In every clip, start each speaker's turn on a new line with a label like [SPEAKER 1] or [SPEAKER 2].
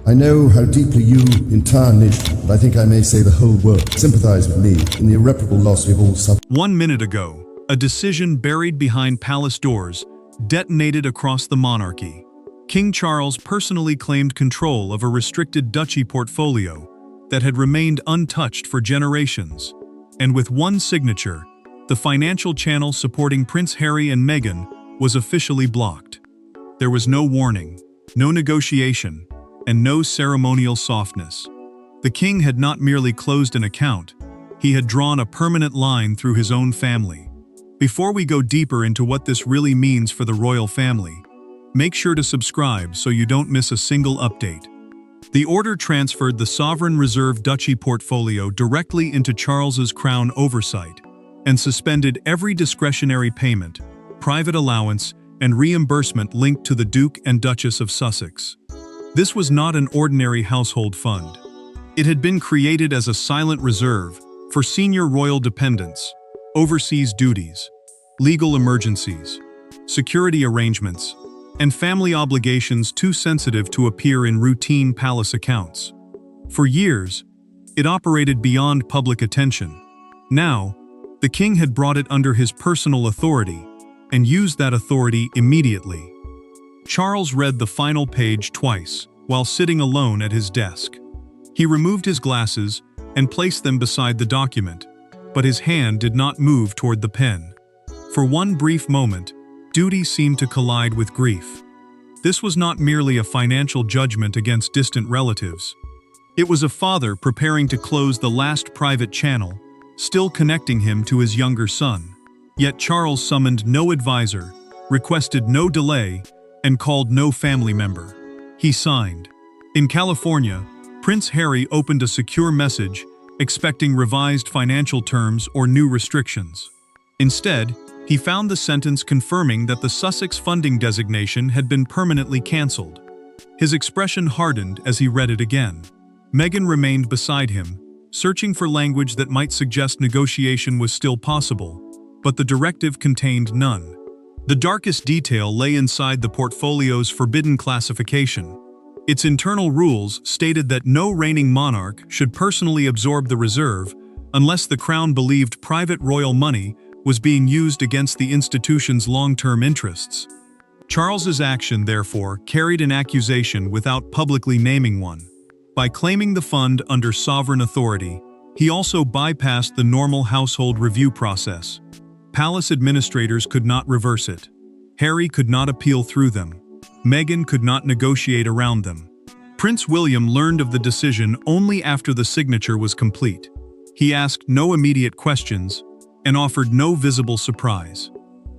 [SPEAKER 1] I know how deeply you, the entire nation, and I think I may say the whole world, sympathize with me in the irreparable loss we've all suffered.
[SPEAKER 2] 1 minute ago, a decision buried behind palace doors detonated across the monarchy. King Charles personally claimed control of a restricted duchy portfolio that had remained untouched for generations. And with one signature, the financial channel supporting Prince Harry and Meghan was officially blocked. There was no warning, no negotiation, and no ceremonial softness. The king had not merely closed an account, he had drawn a permanent line through his own family. Before we go deeper into what this really means for the royal family, make sure to subscribe so you don't miss a single update. The order transferred the sovereign reserve duchy portfolio directly into Charles's crown oversight and suspended every discretionary payment, private allowance, and reimbursement linked to the Duke and Duchess of Sussex. This was not an ordinary household fund. It had been created as a silent reserve for senior royal dependents, overseas duties, legal emergencies, security arrangements, and family obligations too sensitive to appear in routine palace accounts. For years, it operated beyond public attention. Now, the king had brought it under his personal authority and used that authority immediately. Charles read the final page twice while sitting alone at his desk. He removed his glasses and placed them beside the document, but his hand did not move toward the pen. For one brief moment, duty seemed to collide with grief. This was not merely a financial judgment against distant relatives. It was a father preparing to close the last private channel, still connecting him to his younger son. Yet Charles summoned no advisor, requested no delay, and called no family member. He signed. In California, Prince Harry opened a secure message, expecting revised financial terms or new restrictions. Instead, he found the sentence confirming that the Sussex funding designation had been permanently cancelled. His expression hardened as he read it again. Meghan remained beside him, searching for language that might suggest negotiation was still possible, but the directive contained none. The darkest detail lay inside the portfolio's forbidden classification. Its internal rules stated that no reigning monarch should personally absorb the reserve unless the crown believed private royal money was being used against the institution's long-term interests. Charles's action, therefore, carried an accusation without publicly naming one. By claiming the fund under sovereign authority, he also bypassed the normal household review process. Palace administrators could not reverse it. Harry could not appeal through them. Meghan could not negotiate around them. Prince William learned of the decision only after the signature was complete. He asked no immediate questions and offered no visible surprise.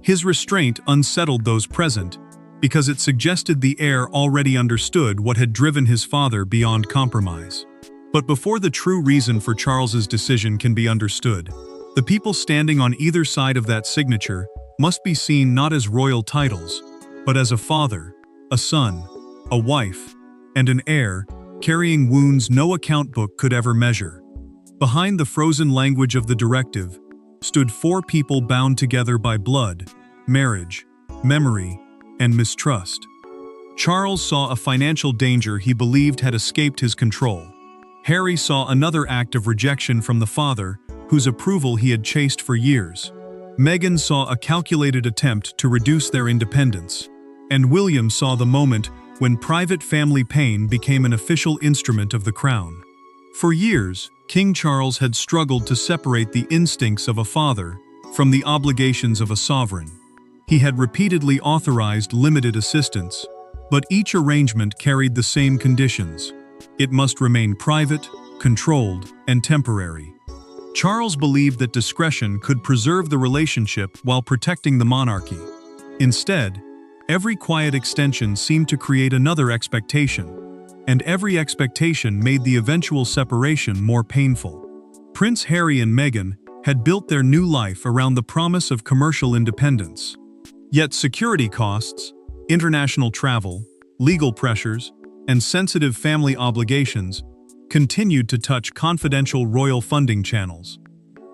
[SPEAKER 2] His restraint unsettled those present because it suggested the heir already understood what had driven his father beyond compromise. But before the true reason for Charles's decision can be understood, the people standing on either side of that signature must be seen not as royal titles, but as a father, a son, a wife, and an heir carrying wounds no account book could ever measure. Behind the frozen language of the directive stood 4 people bound together by blood, marriage, memory, and mistrust. Charles saw a financial danger he believed had escaped his control. Harry saw another act of rejection from the father, whose approval he had chased for years. Meghan saw a calculated attempt to reduce their independence. And William saw the moment when private family pain became an official instrument of the crown. For years, King Charles had struggled to separate the instincts of a father from the obligations of a sovereign. He had repeatedly authorized limited assistance, but each arrangement carried the same conditions. It must remain private, controlled, and temporary. Charles believed that discretion could preserve the relationship while protecting the monarchy. Instead, every quiet extension seemed to create another expectation, and every expectation made the eventual separation more painful. Prince Harry and Meghan had built their new life around the promise of commercial independence. Yet security costs, international travel, legal pressures, and sensitive family obligations continued to touch confidential royal funding channels.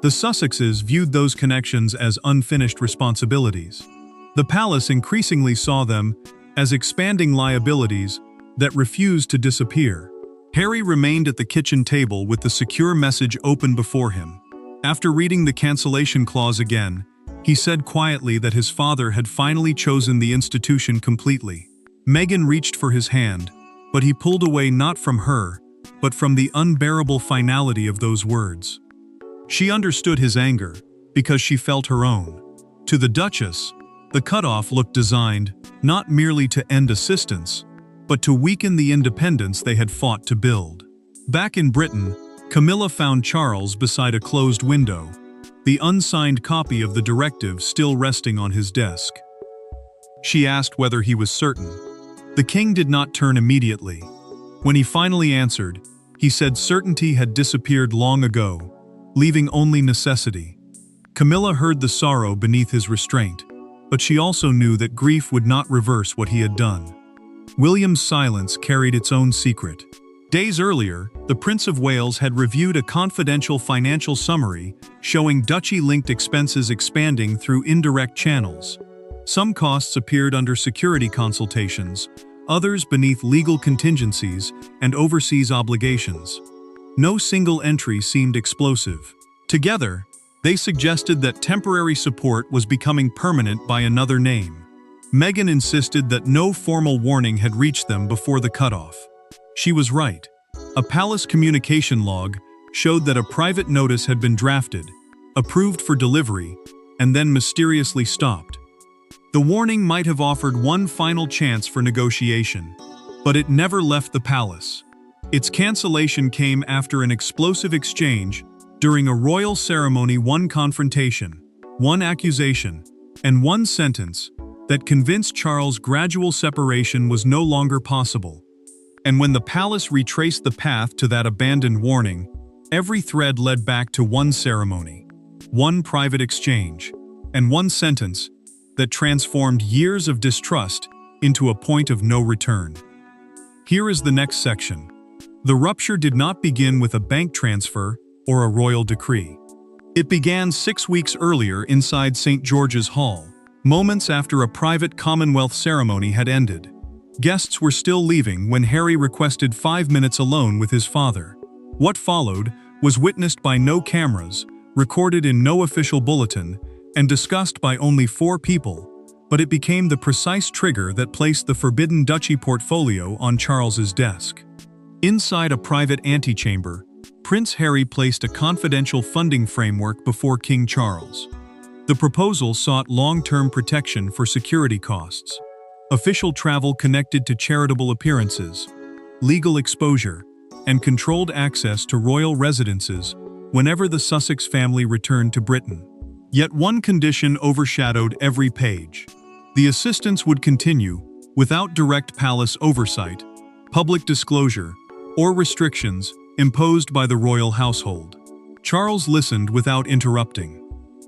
[SPEAKER 2] The Sussexes viewed those connections as unfinished responsibilities. The palace increasingly saw them as expanding liabilities that refused to disappear. Harry remained at the kitchen table with the secure message open before him. After reading the cancellation clause again, he said quietly that his father had finally chosen the institution completely. Meghan reached for his hand, but he pulled away not from her, but from the unbearable finality of those words. She understood his anger, because she felt her own. To the Duchess, the cutoff looked designed not merely to end assistance, but to weaken the independence they had fought to build. Back in Britain, Camilla found Charles beside a closed window, the unsigned copy of the directive still resting on his desk. She asked whether he was certain. The king did not turn immediately. When he finally answered, he said certainty had disappeared long ago, leaving only necessity. Camilla heard the sorrow beneath his restraint, but she also knew that grief would not reverse what he had done. William's silence carried its own secret. Days earlier, the Prince of Wales had reviewed a confidential financial summary showing Duchy-linked expenses expanding through indirect channels. Some costs appeared under security consultations, others beneath legal contingencies and overseas obligations. No single entry seemed explosive. Together, they suggested that temporary support was becoming permanent by another name. Meghan insisted that no formal warning had reached them before the cutoff. She was right. A palace communication log showed that a private notice had been drafted, approved for delivery, and then mysteriously stopped. The warning might have offered one final chance for negotiation, but it never left the palace. Its cancellation came after an explosive exchange during a royal ceremony, one confrontation, one accusation, and one sentence that convinced Charles gradual separation was no longer possible. And when the palace retraced the path to that abandoned warning, every thread led back to one ceremony, one private exchange, and one sentence that transformed years of distrust into a point of no return. Here is the next section. The rupture did not begin with a bank transfer or a royal decree. It began 6 weeks earlier inside St. George's Hall, moments after a private Commonwealth ceremony had ended. Guests were still leaving when Harry requested 5 minutes alone with his father. What followed was witnessed by no cameras, recorded in no official bulletin, and discussed by only 4 people, but it became the precise trigger that placed the forbidden Duchy portfolio on Charles's desk. Inside a private antechamber, Prince Harry placed a confidential funding framework before King Charles. The proposal sought long-term protection for security costs, official travel connected to charitable appearances, legal exposure, and controlled access to royal residences whenever the Sussex family returned to Britain. Yet one condition overshadowed every page. The assistance would continue without direct palace oversight, public disclosure, or restrictions imposed by the royal household. Charles listened without interrupting.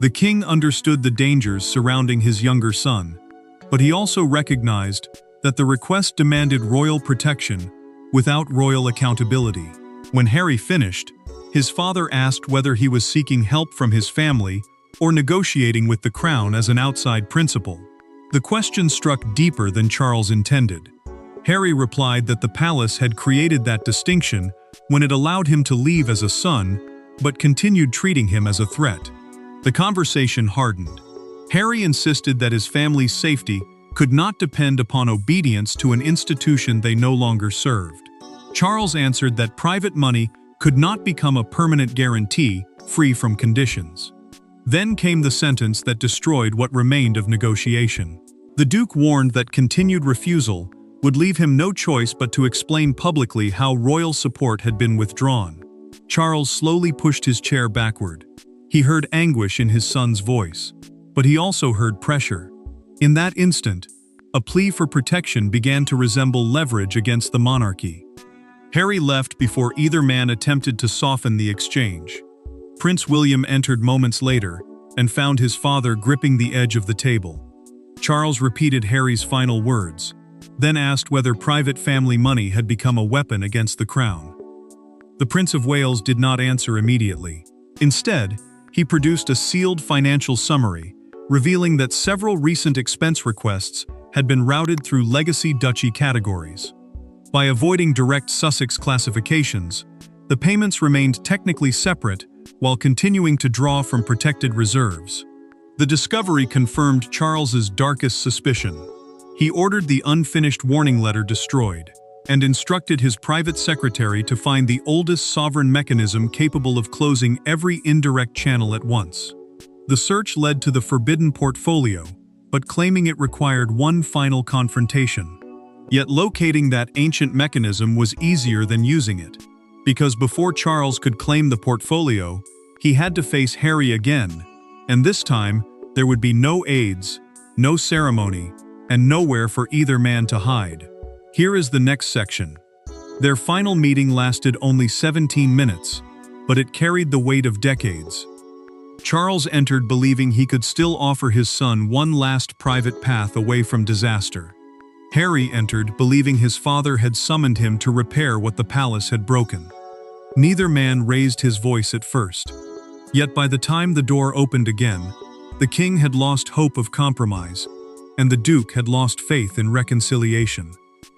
[SPEAKER 2] The king understood the dangers surrounding his younger son, but he also recognized that the request demanded royal protection without royal accountability. When Harry finished, his father asked whether he was seeking help from his family or negotiating with the crown as an outside principal. The question struck deeper than Charles intended. Harry replied that the palace had created that distinction when it allowed him to leave as a son, but continued treating him as a threat. The conversation hardened. Harry insisted that his family's safety could not depend upon obedience to an institution they no longer served. Charles answered that private money could not become a permanent guarantee free from conditions. Then came the sentence that destroyed what remained of negotiation. The Duke warned that continued refusal would leave him no choice but to explain publicly how royal support had been withdrawn. Charles slowly pushed his chair backward. He heard anguish in his son's voice, but he also heard pressure. In that instant, a plea for protection began to resemble leverage against the monarchy. Harry left before either man attempted to soften the exchange. Prince William entered moments later and found his father gripping the edge of the table. Charles repeated Harry's final words, then asked whether private family money had become a weapon against the crown. The Prince of Wales did not answer immediately. Instead, he produced a sealed financial summary, revealing that several recent expense requests had been routed through legacy duchy categories. By avoiding direct Sussex classifications, the payments remained technically separate while continuing to draw from protected reserves. The discovery confirmed Charles's darkest suspicion. He ordered the unfinished warning letter destroyed and instructed his private secretary to find the oldest sovereign mechanism capable of closing every indirect channel at once. The search led to the forbidden portfolio, but claiming it required one final confrontation. Yet locating that ancient mechanism was easier than using it, because before Charles could claim the portfolio, he had to face Harry again, and this time there would be no aids, no ceremony, and nowhere for either man to hide. Here is the next section. Their final meeting lasted only 17 minutes, but it carried the weight of decades. Charles entered believing he could still offer his son one last private path away from disaster. Harry entered believing his father had summoned him to repair what the palace had broken. Neither man raised his voice at first. Yet by the time the door opened again, the king had lost hope of compromise, and the duke had lost faith in reconciliation.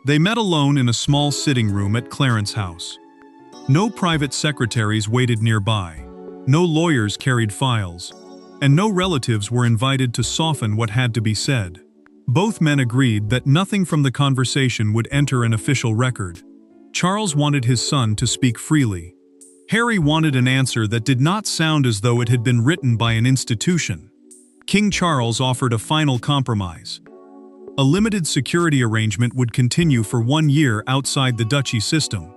[SPEAKER 2] They met alone in a small sitting room at Clarence House. No private secretaries waited nearby, no lawyers carried files, and no relatives were invited to soften what had to be said. Both men agreed that nothing from the conversation would enter an official record. Charles wanted his son to speak freely. Harry wanted an answer that did not sound as though it had been written by an institution. King Charles offered a final compromise. A limited security arrangement would continue for 1 year outside the Duchy system,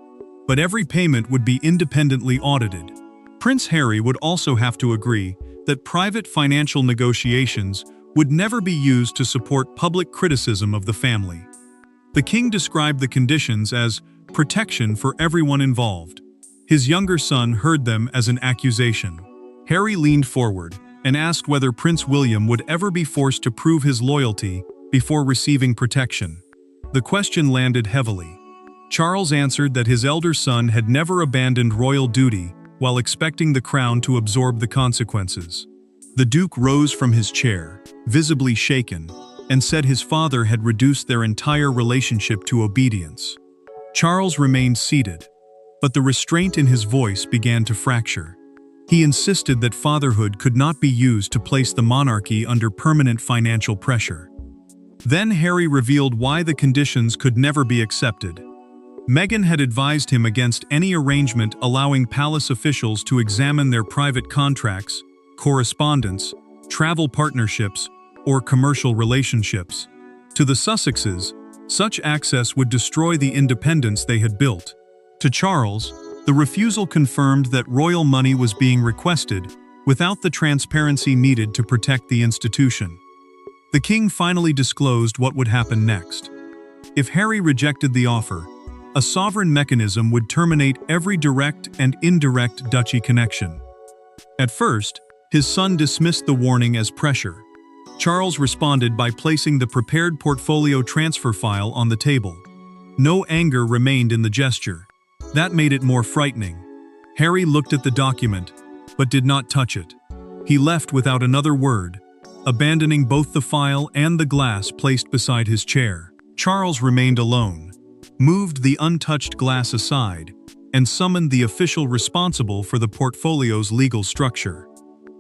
[SPEAKER 2] but every payment would be independently audited. Prince Harry would also have to agree that private financial negotiations would never be used to support public criticism of the family. The king described the conditions as protection for everyone involved. His younger son heard them as an accusation. Harry leaned forward and asked whether Prince William would ever be forced to prove his loyalty before receiving protection. The question landed heavily. Charles answered that his elder son had never abandoned royal duty while expecting the crown to absorb the consequences. The Duke rose from his chair, visibly shaken, and said his father had reduced their entire relationship to obedience. Charles remained seated, but the restraint in his voice began to fracture. He insisted that fatherhood could not be used to place the monarchy under permanent financial pressure. Then Harry revealed why the conditions could never be accepted. Meghan had advised him against any arrangement allowing palace officials to examine their private contracts, correspondence, travel partnerships, or commercial relationships. To the Sussexes, such access would destroy the independence they had built. To Charles, the refusal confirmed that royal money was being requested without the transparency needed to protect the institution. The king finally disclosed what would happen next. If Harry rejected the offer, a sovereign mechanism would terminate every direct and indirect duchy connection. At first, his son dismissed the warning as pressure. Charles responded by placing the prepared portfolio transfer file on the table. No anger remained in the gesture. That made it more frightening. Harry looked at the document, but did not touch it. He left without another word, abandoning both the file and the glass placed beside his chair. Charles remained alone, moved the untouched glass aside, and summoned the official responsible for the portfolio's legal structure.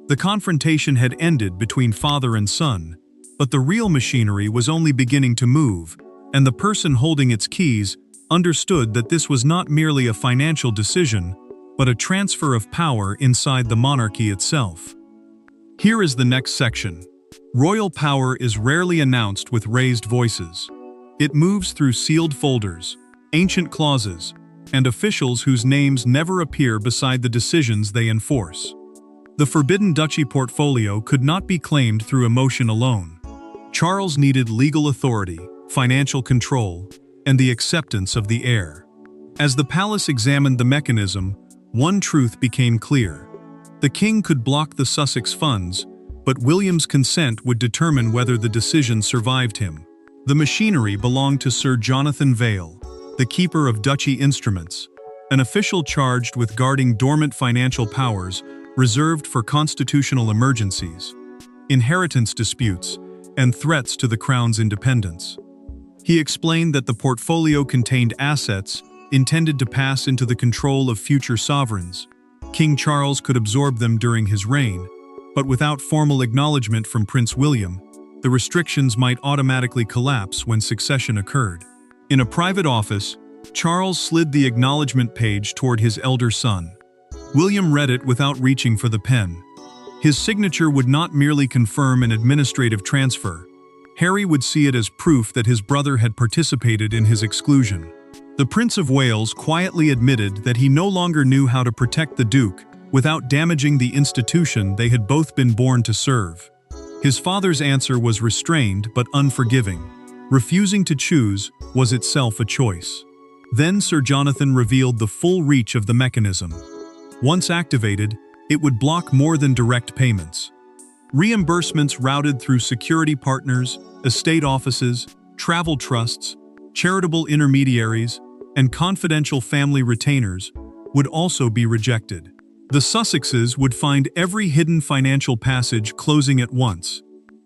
[SPEAKER 2] The confrontation had ended between father and son, but the real machinery was only beginning to move, and the person holding its keys understood that this was not merely a financial decision, but a transfer of power inside the monarchy itself. Here is the next section. Royal power is rarely announced with raised voices. It moves through sealed folders, ancient clauses, and officials whose names never appear beside the decisions they enforce. The forbidden duchy portfolio could not be claimed through emotion alone. Charles needed legal authority, financial control, and the acceptance of the heir. As the palace examined the mechanism, one truth became clear. The king could block the Sussex funds, but William's consent would determine whether the decision survived him. The machinery belonged to Sir Jonathan Vale, the keeper of duchy instruments, an official charged with guarding dormant financial powers reserved for constitutional emergencies, inheritance disputes, and threats to the crown's independence. He explained that the portfolio contained assets intended to pass into the control of future sovereigns. King Charles could absorb them during his reign, but without formal acknowledgement from Prince William, the restrictions might automatically collapse when succession occurred. In a private office, Charles slid the acknowledgement page toward his elder son. William read it without reaching for the pen. His signature would not merely confirm an administrative transfer. Harry would see it as proof that his brother had participated in his exclusion. The Prince of Wales quietly admitted that he no longer knew how to protect the Duke without damaging the institution they had both been born to serve. His father's answer was restrained but unforgiving. Refusing to choose was itself a choice. Then Sir Jonathan revealed the full reach of the mechanism. Once activated, it would block more than direct payments. Reimbursements routed through security partners, estate offices, travel trusts, charitable intermediaries, and confidential family retainers would also be rejected. The Sussexes would find every hidden financial passage closing at once.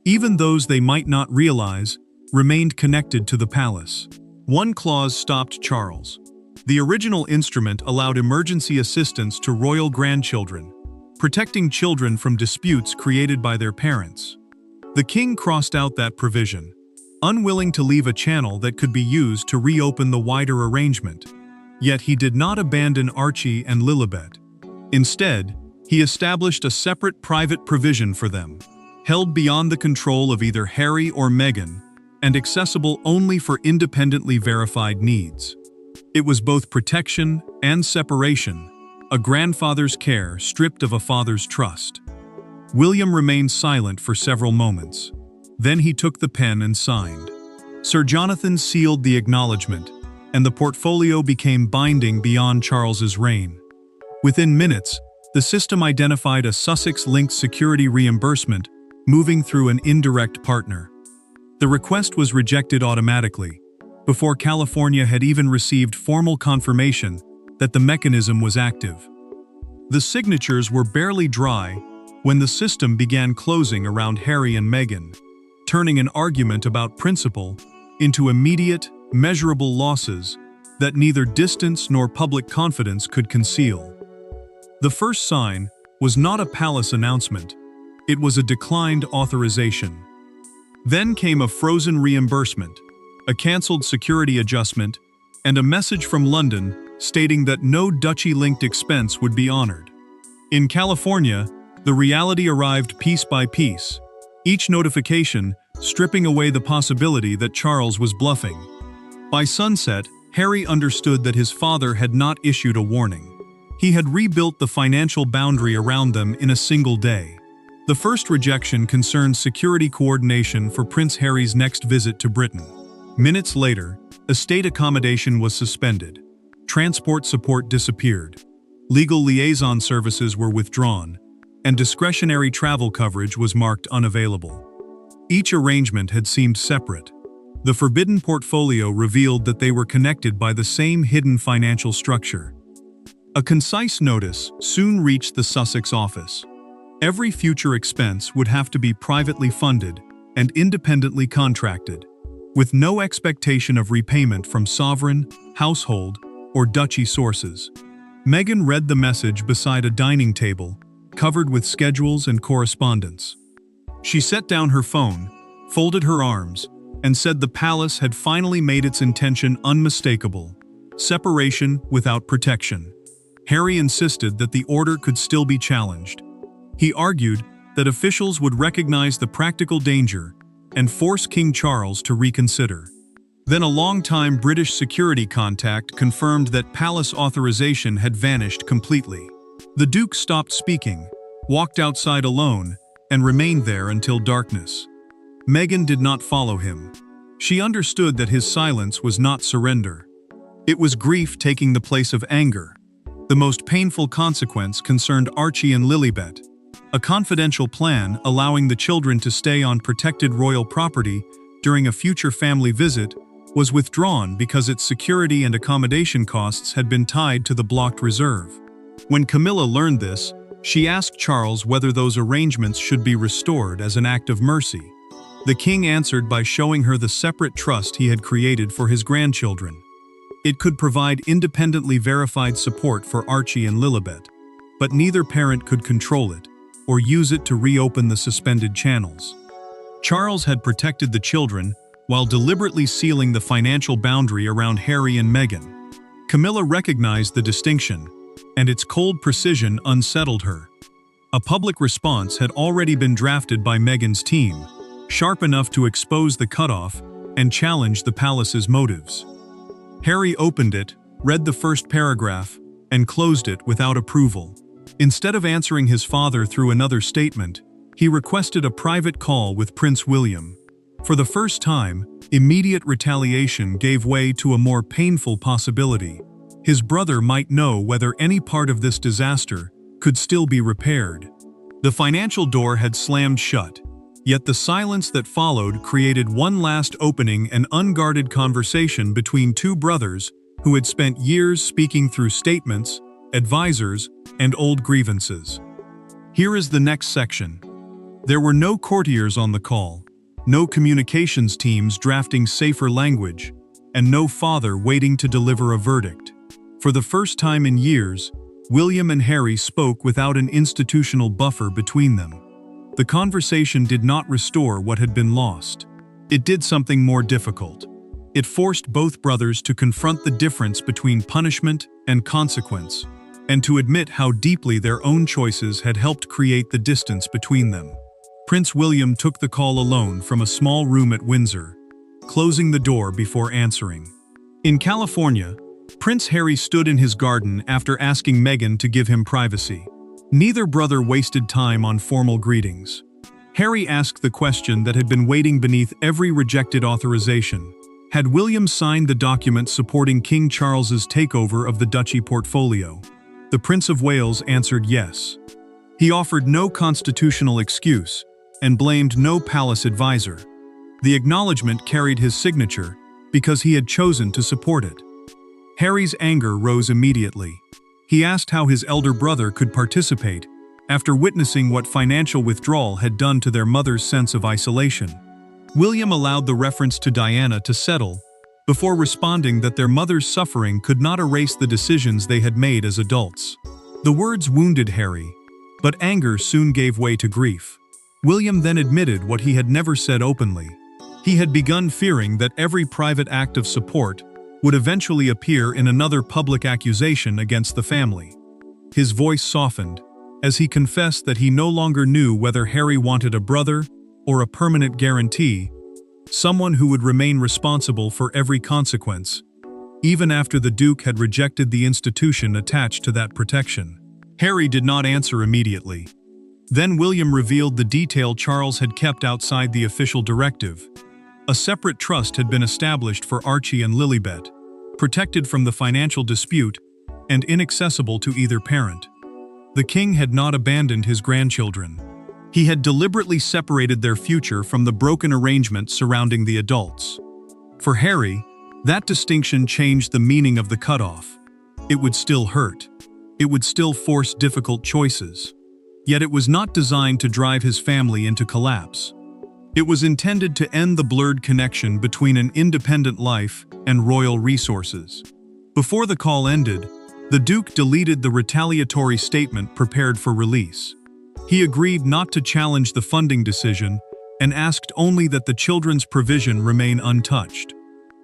[SPEAKER 2] Even those they might not realize remained connected to the palace. One clause stopped Charles. The original instrument allowed emergency assistance to royal grandchildren, protecting children from disputes created by their parents. The king crossed out that provision, unwilling to leave a channel that could be used to reopen the wider arrangement. Yet he did not abandon Archie and Lilibet. Instead, he established a separate private provision for them, held beyond the control of either Harry or Meghan, and accessible only for independently verified needs. It was both protection and separation, a grandfather's care stripped of a father's trust. William remained silent for several moments. Then he took the pen and signed. Sir Jonathan sealed the acknowledgement, and the portfolio became binding beyond Charles's reign. Within minutes, the system identified a Sussex-linked security reimbursement moving through an indirect partner. The request was rejected automatically, before California had even received formal confirmation that the mechanism was active. The signatures were barely dry when the system began closing around Harry and Meghan, turning an argument about principle into immediate, measurable losses that neither distance nor public confidence could conceal. The first sign was not a palace announcement, it was a declined authorization. Then came a frozen reimbursement, a cancelled security adjustment, and a message from London stating that no Duchy-linked expense would be honored. In California, the reality arrived piece by piece, each notification stripping away the possibility that Charles was bluffing. By sunset, Harry understood that his father had not issued a warning. He had rebuilt the financial boundary around them in a single day. The first rejection concerned security coordination for Prince Harry's next visit to Britain. Minutes later, estate accommodation was suspended. Transport support disappeared. Legal liaison services were withdrawn, and discretionary travel coverage was marked unavailable. Each arrangement had seemed separate. The forbidden portfolio revealed that they were connected by the same hidden financial structure. A concise notice soon reached the Sussex office. Every future expense would have to be privately funded and independently contracted, with no expectation of repayment from sovereign, household, or duchy sources. Meghan read the message beside a dining table, covered with schedules and correspondence. She set down her phone, folded her arms, and said the palace had finally made its intention unmistakable: separation without protection. Harry insisted that the order could still be challenged. He argued that officials would recognize the practical danger and force King Charles to reconsider. Then a long-time British security contact confirmed that palace authorization had vanished completely. The Duke stopped speaking, walked outside alone, and remained there until darkness. Meghan did not follow him. She understood that his silence was not surrender. It was grief taking the place of anger. The most painful consequence concerned Archie and Lilibet. A confidential plan allowing the children to stay on protected royal property during a future family visit was withdrawn because its security and accommodation costs had been tied to the blocked reserve. When Camilla learned this, she asked Charles whether those arrangements should be restored as an act of mercy. The king answered by showing her the separate trust he had created for his grandchildren. It could provide independently verified support for Archie and Lilibet, but neither parent could control it or use it to reopen the suspended channels. Charles had protected the children while deliberately sealing the financial boundary around Harry and Meghan. Camilla recognized the distinction, and its cold precision unsettled her. A public response had already been drafted by Meghan's team, sharp enough to expose the cutoff and challenge the palace's motives. Harry opened it, read the first paragraph, and closed it without approval. Instead of answering his father through another statement, he requested a private call with Prince William. For the first time, immediate retaliation gave way to a more painful possibility. His brother might know whether any part of this disaster could still be repaired. The financial door had slammed shut, yet the silence that followed created one last opening and unguarded conversation between two brothers who had spent years speaking through statements, advisors, and old grievances. Here is the next section. There were no courtiers on the call, no communications teams drafting safer language, and no father waiting to deliver a verdict. For the first time in years, William and Harry spoke without an institutional buffer between them. The conversation did not restore what had been lost. It did something more difficult. It forced both brothers to confront the difference between punishment and consequence, and to admit how deeply their own choices had helped create the distance between them. Prince William took the call alone from a small room at Windsor, closing the door before answering. In California, Prince Harry stood in his garden after asking Meghan to give him privacy. Neither brother wasted time on formal greetings. Harry asked the question that had been waiting beneath every rejected authorization. Had William signed the document supporting King Charles's takeover of the Duchy portfolio? The Prince of Wales answered yes. He offered no constitutional excuse and blamed no palace advisor. The acknowledgement carried his signature because he had chosen to support it. Harry's anger rose immediately. He asked how his elder brother could participate after witnessing what financial withdrawal had done to their mother's sense of isolation. William allowed the reference to Diana to settle before responding that their mother's suffering could not erase the decisions they had made as adults. The words wounded Harry, but anger soon gave way to grief. William then admitted what he had never said openly. He had begun fearing that every private act of support would eventually appear in another public accusation against the family. His voice softened as he confessed that he no longer knew whether Harry wanted a brother or a permanent guarantee, someone who would remain responsible for every consequence, even after the Duke had rejected the institution attached to that protection. Harry did not answer immediately. Then William revealed the detail Charles had kept outside the official directive. A separate trust had been established for Archie and Lilibet, protected from the financial dispute and inaccessible to either parent. The king had not abandoned his grandchildren. He had deliberately separated their future from the broken arrangement surrounding the adults. For Harry, that distinction changed the meaning of the cutoff. It would still hurt. It would still force difficult choices. Yet it was not designed to drive his family into collapse. It was intended to end the blurred connection between an independent life and royal resources. Before the call ended, the Duke deleted the retaliatory statement prepared for release. He agreed not to challenge the funding decision and asked only that the children's provision remain untouched.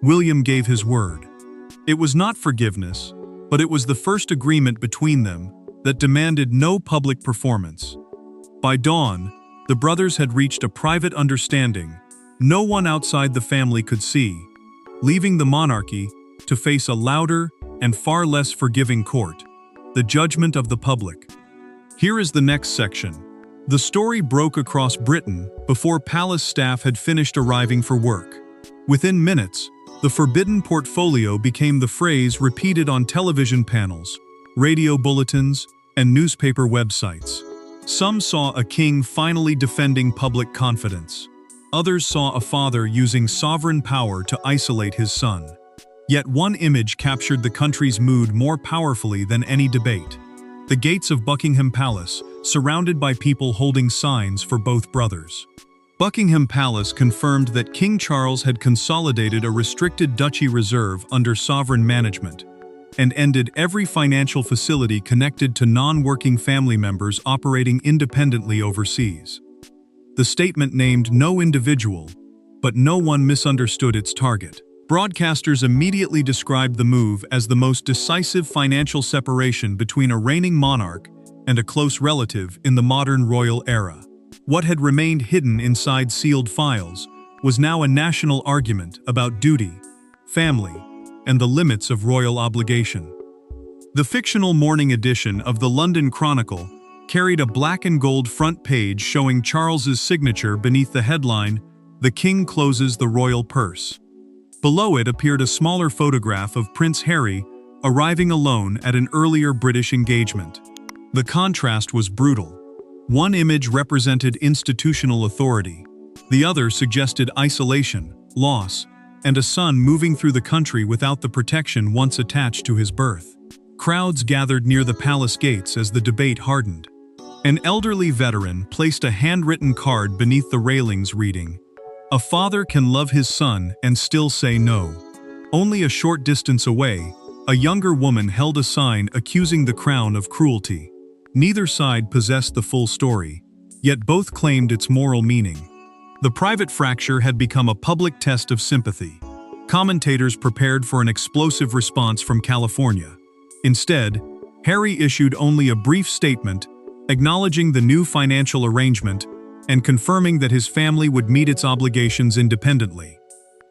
[SPEAKER 2] William gave his word. It was not forgiveness, but it was the first agreement between them that demanded no public performance. By dawn, the brothers had reached a private understanding no one outside the family could see, leaving the monarchy to face a louder and far less forgiving court, the judgment of the public. Here is the next section. The story broke across Britain before palace staff had finished arriving for work. Within minutes, the forbidden portfolio became the phrase repeated on television panels, radio bulletins, and newspaper websites. Some saw a king finally defending public confidence. Others saw a father using sovereign power to isolate his son. Yet one image captured the country's mood more powerfully than any debate. The gates of Buckingham Palace, surrounded by people holding signs for both brothers. Buckingham Palace confirmed that King Charles had consolidated a restricted duchy reserve under sovereign management and ended every financial facility connected to non-working family members operating independently overseas. The statement named no individual, but no one misunderstood its target. Broadcasters immediately described the move as the most decisive financial separation between a reigning monarch and a close relative in the modern royal era. What had remained hidden inside sealed files was now a national argument about duty, family, and the limits of royal obligation. The fictional morning edition of the London Chronicle carried a black and gold front page showing Charles's signature beneath the headline, "The King closes the royal purse." Below it appeared a smaller photograph of Prince Harry arriving alone at an earlier British engagement. The contrast was brutal. One image represented institutional authority. The other suggested isolation, loss, and a son moving through the country without the protection once attached to his birth. Crowds gathered near the palace gates as the debate hardened. An elderly veteran placed a handwritten card beneath the railings reading, "A father can love his son and still say no." Only a short distance away, a younger woman held a sign accusing the crown of cruelty. Neither side possessed the full story, yet both claimed its moral meaning. The private fracture had become a public test of sympathy. Commentators prepared for an explosive response from California. Instead, Harry issued only a brief statement, acknowledging the new financial arrangement and confirming that his family would meet its obligations independently.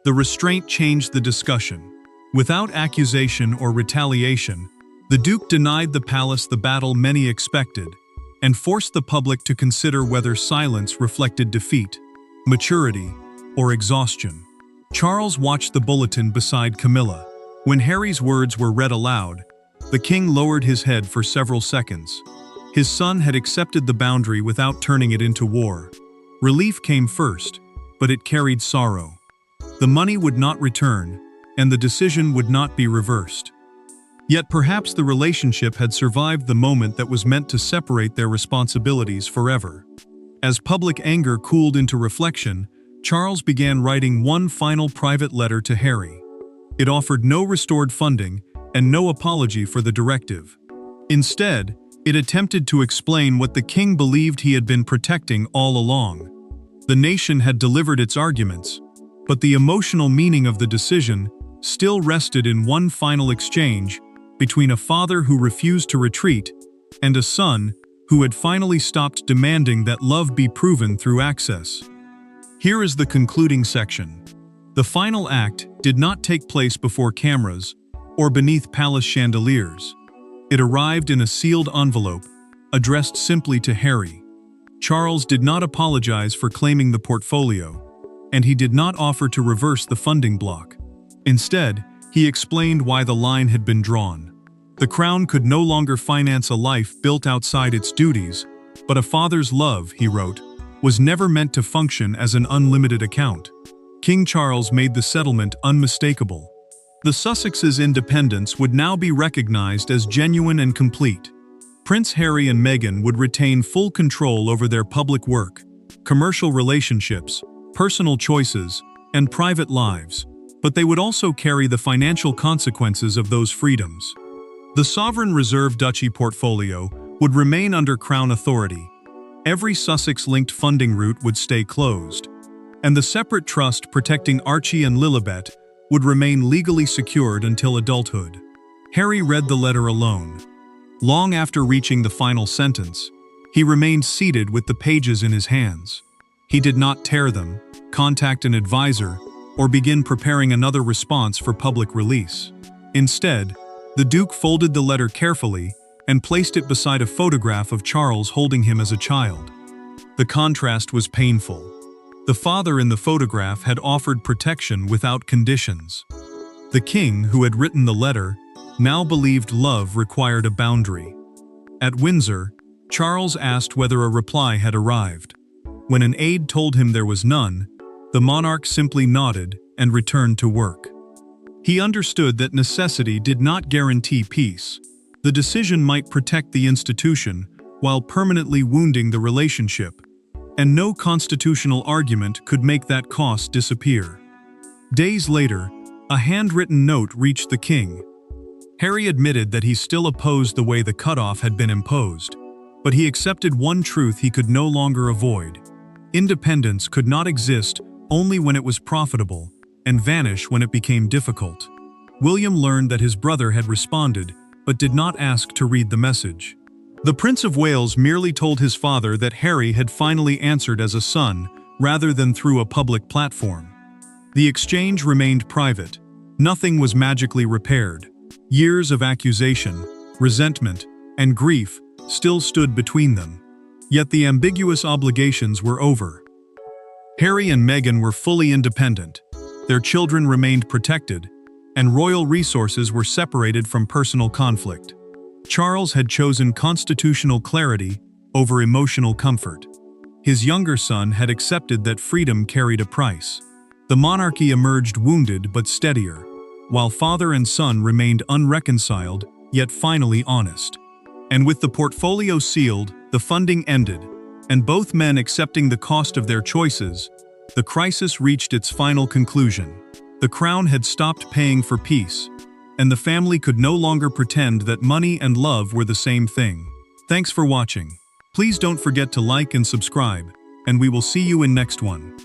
[SPEAKER 2] The restraint changed the discussion. Without accusation or retaliation, the Duke denied the palace the battle many expected and forced the public to consider whether silence reflected defeat, maturity, or exhaustion. Charles watched the bulletin beside Camilla. When Harry's words were read aloud, the king lowered his head for several seconds. His son had accepted the boundary without turning it into war. Relief came first, but it carried sorrow. The money would not return, and the decision would not be reversed. Yet perhaps the relationship had survived the moment that was meant to separate their responsibilities forever. As public anger cooled into reflection, Charles began writing one final private letter to Harry. It offered no restored funding and no apology for the directive. Instead, it attempted to explain what the king believed he had been protecting all along. The nation had delivered its arguments, but the emotional meaning of the decision still rested in one final exchange between a father who refused to retreat and a son who had finally stopped demanding that love be proven through access. Here is the concluding section. The final act did not take place before cameras or beneath palace chandeliers. It arrived in a sealed envelope, addressed simply to Harry. Charles did not apologize for claiming the portfolio, and he did not offer to reverse the funding block. Instead, he explained why the line had been drawn. The crown could no longer finance a life built outside its duties, but a father's love, he wrote, was never meant to function as an unlimited account. King Charles made the settlement unmistakable. The Sussex's independence would now be recognized as genuine and complete. Prince Harry and Meghan would retain full control over their public work, commercial relationships, personal choices, and private lives, but they would also carry the financial consequences of those freedoms. The sovereign reserve duchy portfolio would remain under Crown authority. Every Sussex-linked funding route would stay closed, and the separate trust protecting Archie and Lilibet would remain legally secured until adulthood. Harry read the letter alone. Long after reaching the final sentence, he remained seated with the pages in his hands. He did not tear them, contact an advisor, or begin preparing another response for public release. Instead, the Duke folded the letter carefully and placed it beside a photograph of Charles holding him as a child. The contrast was painful. The father in the photograph had offered protection without conditions. The king, who had written the letter, now believed love required a boundary. At Windsor, Charles asked whether a reply had arrived. When an aide told him there was none, the monarch simply nodded and returned to work. He understood that necessity did not guarantee peace. The decision might protect the institution while permanently wounding the relationship. and no constitutional argument could make that cost disappear. Days later, a handwritten note reached the king. Harry admitted that he still opposed the way the cutoff had been imposed, but he accepted one truth he could no longer avoid. Independence could not exist only when it was profitable, and vanish when it became difficult. William learned that his brother had responded, but did not ask to read the message. The Prince of Wales merely told his father that Harry had finally answered as a son, rather than through a public platform. The exchange remained private. Nothing was magically repaired. Years of accusation, resentment, and grief still stood between them. Yet the ambiguous obligations were over. Harry and Meghan were fully independent. Their children remained protected, and royal resources were separated from personal conflict. Charles had chosen constitutional clarity over emotional comfort. His younger son had accepted that freedom carried a price. The monarchy emerged wounded but steadier, while father and son remained unreconciled, yet finally honest. And with the portfolio sealed, the funding ended, and both men accepting the cost of their choices, the crisis reached its final conclusion. The crown had stopped paying for peace, and the family could no longer pretend that money and love were the same thing. Thanks for watching. Please don't forget to like and subscribe, and we will see you in next one.